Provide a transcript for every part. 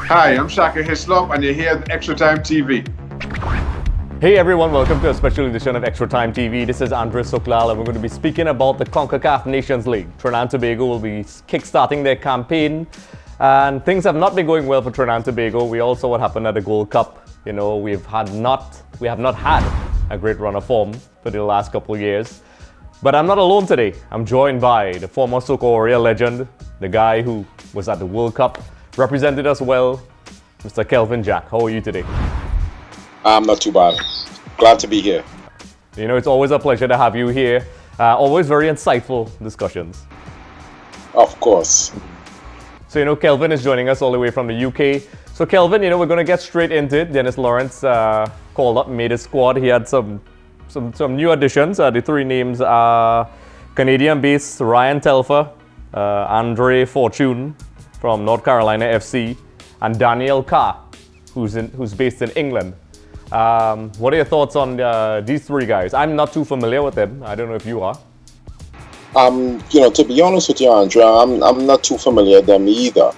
Hi, I'm Shaka Hislop, and you're here at Extra Time TV. Hey everyone, welcome to a special edition of Extra Time TV. This is Andres Soklal, and we're going to be speaking about the Concacaf Nations League. Trinidad and Tobago will be kick-starting their campaign, and things have not been going well for Trinidad and Tobago. We all saw what happened at the Gold Cup. You know, we have not had a great run of form for the last couple of years. But I'm not alone today. I'm joined by the former Soca Warrior legend, the guy who was at the World Cup, represented us well, Mr. Kelvin Jack. How are you today? I'm not too bad. Glad to be here. You know, it's always a pleasure to have you here. Always very insightful discussions. Of course. So, you know, Kelvin is joining us all the way from the UK. So, Kelvin, you know, we're going to get straight into it. Dennis Lawrence called up, made his squad. He had some new additions. The three names are Canadian-based Ryan Telfer, Andre Fortune from North Carolina FC, and Daniel Carr, who's based in England. What are your thoughts on these three guys? I'm not too familiar with them. I don't know if you are. You know, to be honest with you, Andrea, I'm not too familiar with them either.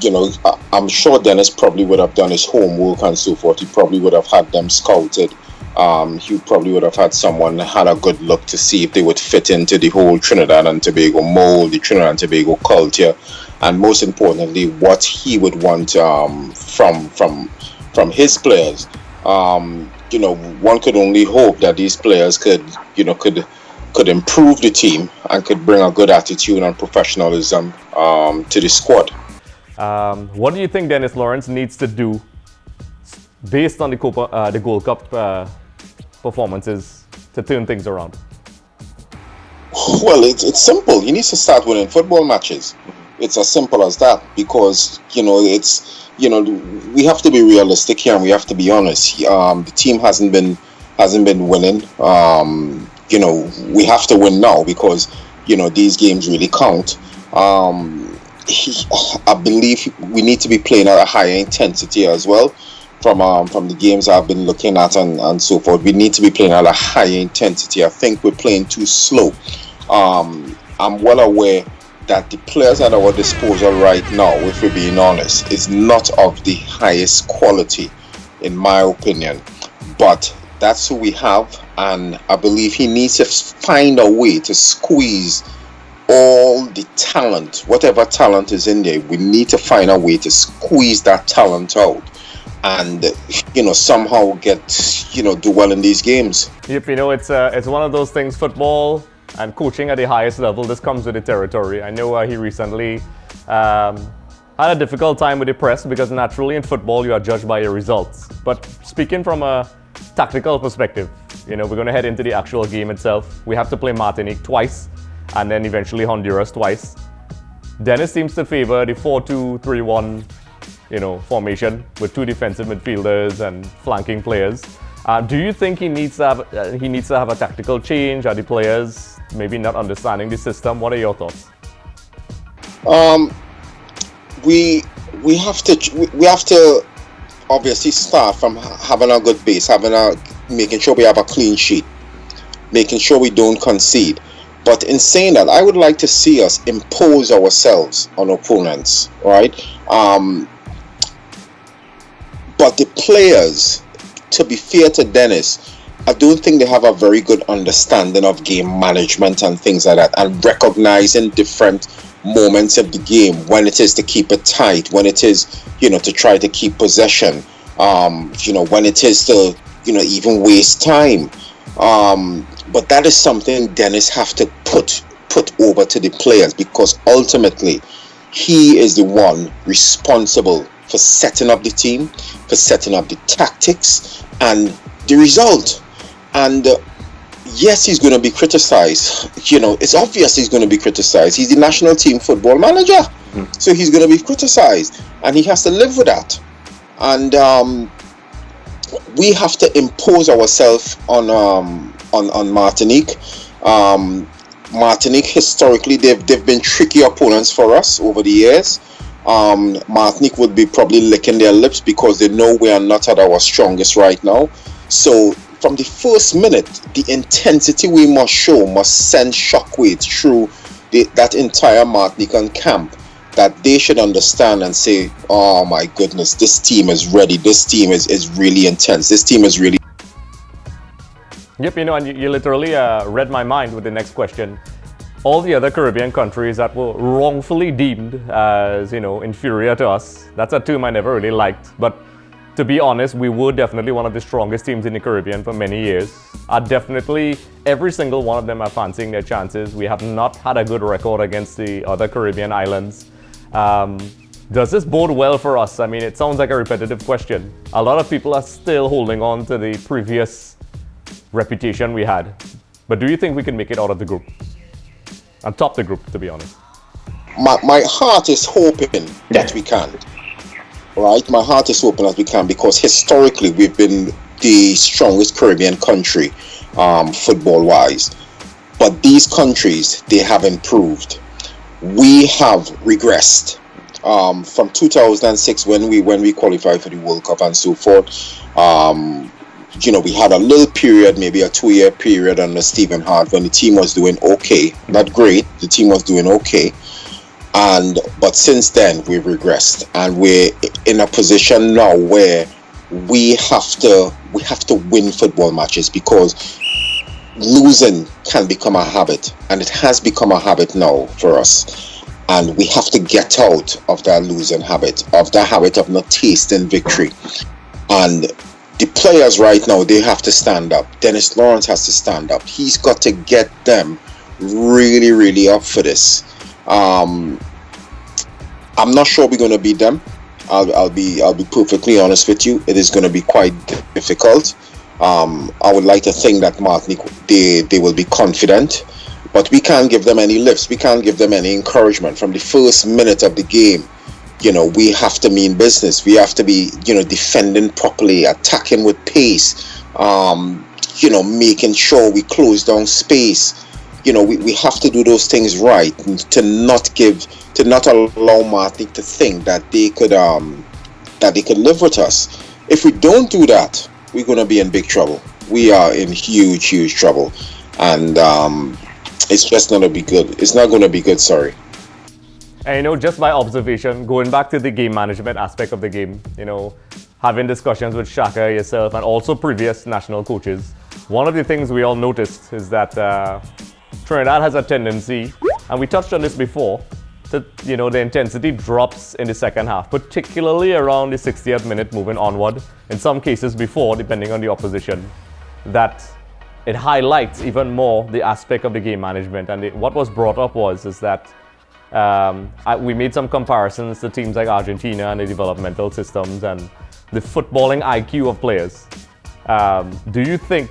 You know, I'm sure Dennis probably would have done his homework and so forth. He probably would have had them scouted. He probably would have had someone had a good look to see if they would fit into the whole Trinidad and Tobago mold, the Trinidad and Tobago culture, and most importantly, what he would want from his players. You know, one could only hope that these players could improve the team and could bring a good attitude and professionalism to the squad. What do you think Dennis Lawrence needs to do based on the Gold Cup performances to turn things around? Well, it's simple. He needs to start winning football matches. It's as simple as that, because we have to be realistic here and we have to be honest. The team hasn't been winning. You know, we have to win now because these games really count. I believe we need to be playing at a higher intensity as well. From the games I've been looking at and so forth, we need to be playing at a higher intensity. I think we're playing too slow. I'm well aware that the players at our disposal right now, if we're being honest, is not of the highest quality, in my opinion. But that's who we have, and I believe he needs to find a way to squeeze all the talent, whatever talent is in there. We need to find a way to squeeze that talent out. And somehow do well in these games. Yep, it's one of those things. Football and coaching at the highest level, this comes with the territory. I know he recently had a difficult time with the press because naturally in football you are judged by your results. But speaking from a tactical perspective, we're going to head into the actual game itself. We have to play Martinique twice and then eventually Honduras twice. Dennis seems to favor the 4-2-3-1 formation with two defensive midfielders and flanking players. Do you think he needs to have a tactical change? Are the players maybe not understanding the system? What are your thoughts? We have to obviously start from having a good base, making sure we have a clean sheet, making sure we don't concede. But in saying that, I would like to see us impose ourselves on opponents, right? But the players, to be fair to Dennis, I don't think they have a very good understanding of game management and things like that, and recognizing different moments of the game, when it is to keep it tight, when it is, to try to keep possession, when it is to, even waste time. But that is something Dennis have to put over to the players, because ultimately he is the one responsible for setting up the team, for setting up the tactics and the result. And yes, he's going to be criticized. It's obvious he's going to be criticized. He's the national team football manager. So he's going to be criticized, and he has to live with that. And we have to impose ourselves on Martinique. Martinique, historically, they've been tricky opponents for us over the years. Martinique would be probably licking their lips because they know we are not at our strongest right now. So from the first minute, the intensity we must show must send shockwaves through that entire Martinican camp. that they should understand and say, oh my goodness, this team is ready. This team is really intense. This team is really... Yep, and you literally read my mind with the next question. All the other Caribbean countries that were wrongfully deemed as, inferior to us, that's a term I never really liked. But to be honest, we were definitely one of the strongest teams in the Caribbean for many years. Definitely, every single one of them are fancying their chances. We have not had a good record against the other Caribbean islands. Does this bode well for us? I mean, it sounds like a repetitive question. A lot of people are still holding on to the previous reputation we had. But do you think we can make it out of the group? And top the group, to be honest. My heart is hoping that we can. Right? My heart is hoping that we can, because historically we've been the strongest Caribbean country, football-wise. But these countries, they have improved. We have regressed. From 2006 when we qualified for the World Cup and so forth. We had a little period, maybe a 2-year period under Stephen Hart when the team was doing okay. Not great, the team was doing okay. But since then we've regressed, and we're in a position now where we have to win football matches, because losing can become a habit, and it has become a habit now for us. And we have to get out of that losing habit, of that habit of not tasting victory. And the players right now, they have to stand up. Dennis Lawrence has to stand up. He's got to get them really, really up for this. I'm not sure we're going to beat them. I'll be perfectly honest with you. It is going to be quite difficult. I would like to think that Martinique, they will be confident, but we can't give them any lifts. We can't give them any encouragement from the first minute of the game. We have to mean business. We have to be, defending properly, attacking with pace, making sure we close down space. We have to do those things right, to not allow Martinique to think that they could live with us. If we don't do that, we're going to be in big trouble. We are in huge, huge trouble, and it's just not going to be good. It's not going to be good. Sorry. And just by observation, going back to the game management aspect of the game, having discussions with Shaka, yourself, and also previous national coaches, one of the things we all noticed is that Trinidad has a tendency, and we touched on this before, that the intensity drops in the second half, particularly around the 60th minute moving onward, in some cases before, depending on the opposition, that it highlights even more the aspect of the game management. And what was brought up is that we made some comparisons to teams like Argentina and the developmental systems and the footballing IQ of players. Do you think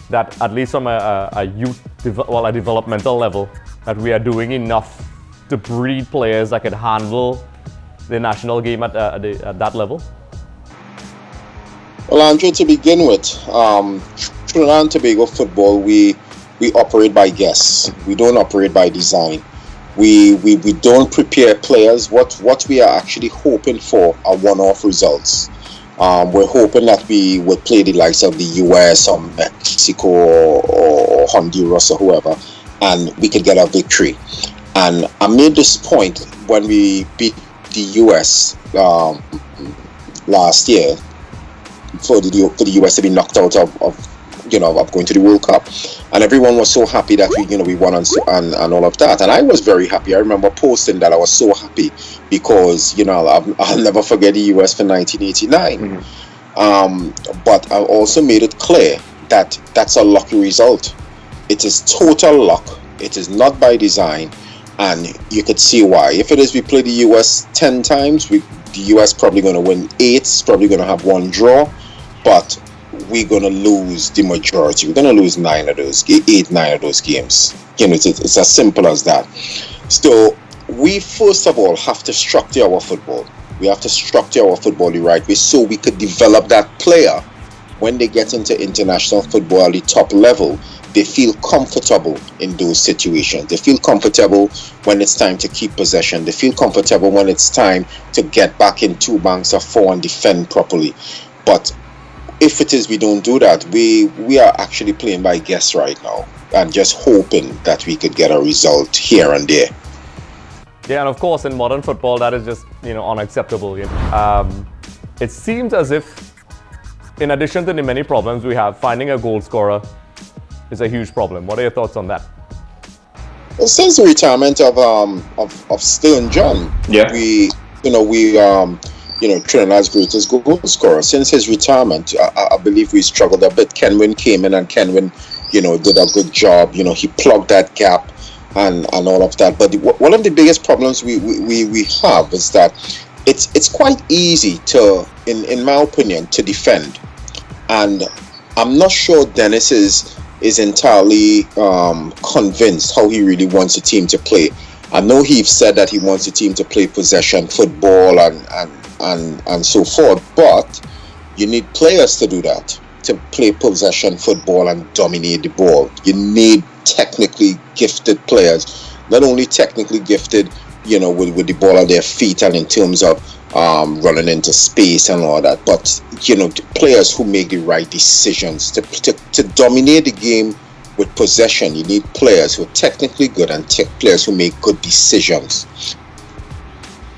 that, at least from a developmental level, that we are doing enough to breed players that can handle the national game at that level? Well, Andrew, to begin with, Trinidad and Tobago football, we operate by guess. We don't operate by design. We don't prepare players. What we are actually hoping for are one-off results. We're hoping that we would play the likes of the US or Mexico or Honduras or whoever, and we could get a victory. And I made this point when we beat the US last year for the US to be knocked out of going to the World Cup, and everyone was so happy that we won and all of that, and I was very happy. I remember posting that I was so happy because I'll never forget the US for 1989. But I also made it clear that that's a lucky result. It is total luck. It is not by design, and you could see why. If it is we play the US 10 times, the US probably going to win 8. It's probably going to have 1 draw, but we're going to lose the majority. We're going to lose 9 of those games. It's as simple as that. So we first of all have to structure our football. We have to structure our football the right way so we could develop that player. When they get into international football at the top level, they feel comfortable in those situations. They feel comfortable when it's time to keep possession. They feel comfortable when it's time to get back in 2 banks of 4 and defend properly. But if it is we don't do that, we are actually playing by guess right now and just hoping that we could get a result here and there. Yeah, and of course, in modern football, that is just, unacceptable. It seems as if, in addition to the many problems we have, finding a goal scorer is a huge problem. What are your thoughts on that? Well, since the retirement of Stern John, Trinidad's greatest goal scorer. Since his retirement, I believe we struggled a bit. Kelvin came in, and Kelvin, did a good job. He plugged that gap and all of that. But one of the biggest problems we have is that it's quite easy to, in my opinion, to defend. And I'm not sure Dennis is entirely convinced how he really wants the team to play. I know he's said that he wants the team to play possession football and so forth, but you need players to do that, to play possession football and dominate the ball. You need technically gifted players, not only technically gifted, with the ball at their feet and in terms of running into space and all that, but players who make the right decisions to dominate the game. With possession, you need players who are technically good and players who make good decisions.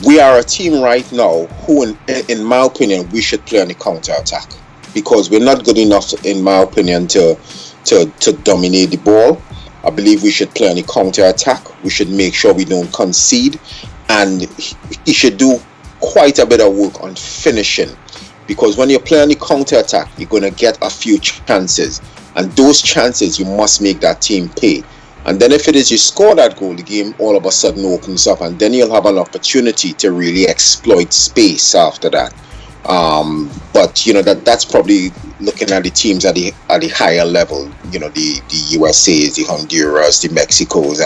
We are a team right now who, in my opinion, we should play on the counter-attack, because we're not good enough, in my opinion, to dominate the ball. I believe we should play on the counter-attack. We should make sure we don't concede, and he should do quite a bit of work on finishing, because when you play on the counter-attack, you're going to get a few chances. And those chances, you must make that team pay. And then if it is you score that goal, the game all of a sudden opens up, and then you'll have an opportunity to really exploit space after that. But that's probably looking at the teams at the higher level. The USAs, the Honduras, the Mexicos,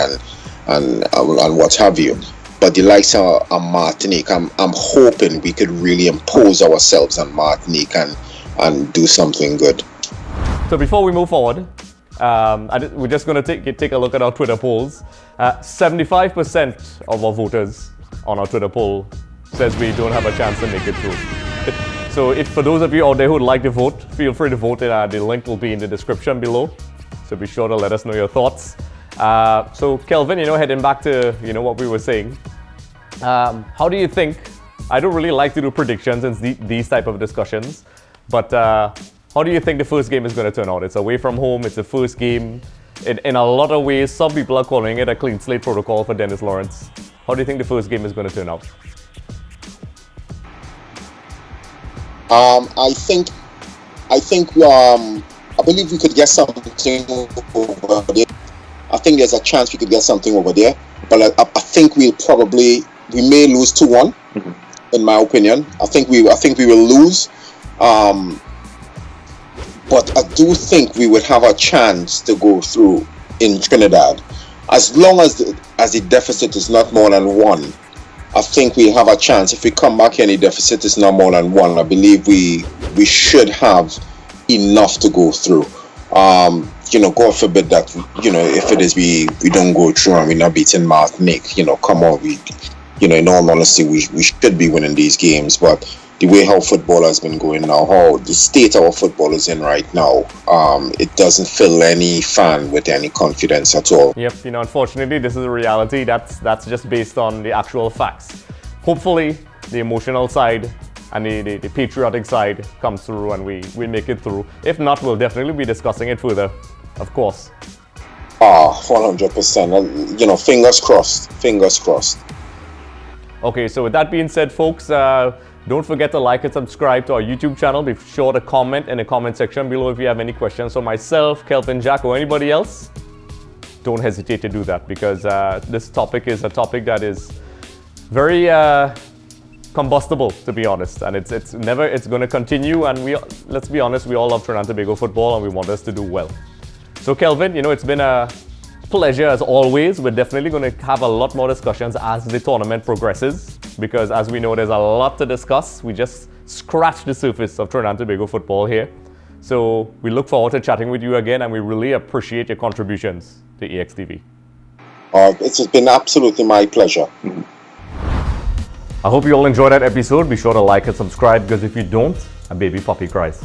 and what have you. But the likes of Martinique, I'm hoping we could really impose ourselves on Martinique and do something good. So before we move forward, we're just going to take a look at our Twitter polls. 75% of our voters on our Twitter poll says we don't have a chance to make it through. So if for those of you out there who would like to vote, feel free to vote. The link will be in the description below. So be sure to let us know your thoughts. So Kelvin, heading back to what we were saying, how do you think? I don't really like to do predictions in these type of discussions, but how do you think the first game is going to turn out? It's away from home. It's the first game. In a lot of ways, some people are calling it a clean slate protocol for Dennis Lawrence. How do you think the first game is going to turn out? I believe we could get something over there. I think there's a chance we could get something over there, but I think we may lose 2-1. In my opinion, I think we will lose. But I do think we would have a chance to go through in Trinidad, as long as the deficit is not more than 1. I think we have a chance. If we come back here and the deficit is not more than 1, I believe we should have enough to go through. God forbid that if it is we don't go through and we're not beating Martinique, come on, in all honesty, we should be winning these games. But the way how football has been going now, how the state our football is in right now, it doesn't fill any fan with any confidence at all. Yep, unfortunately, this is a reality. That's just based on the actual facts. Hopefully, the emotional side and the patriotic side comes through and we make it through. If not, we'll definitely be discussing it further, of course. 100%. Fingers crossed. Fingers crossed. Okay, so with that being said, folks, don't forget to like and subscribe to our YouTube channel. Be sure to comment in the comment section below if you have any questions for myself, Kelvin Jack, or anybody else. Don't hesitate to do that, because this topic is a topic that is very combustible, to be honest, and it's going to continue. And let's be honest, we all love Trinidad and Tobago football, and we want us to do well. So Kelvin, it's been a pleasure as always. We're definitely going to have a lot more discussions as the tournament progresses, because as we know, there's a lot to discuss. We just scratched the surface of Trinidad and Tobago football here. So we look forward to chatting with you again, and we really appreciate your contributions to EXTV. It's been absolutely my pleasure. I hope you all enjoyed that episode. Be sure to like and subscribe, because if you don't, a baby puppy cries.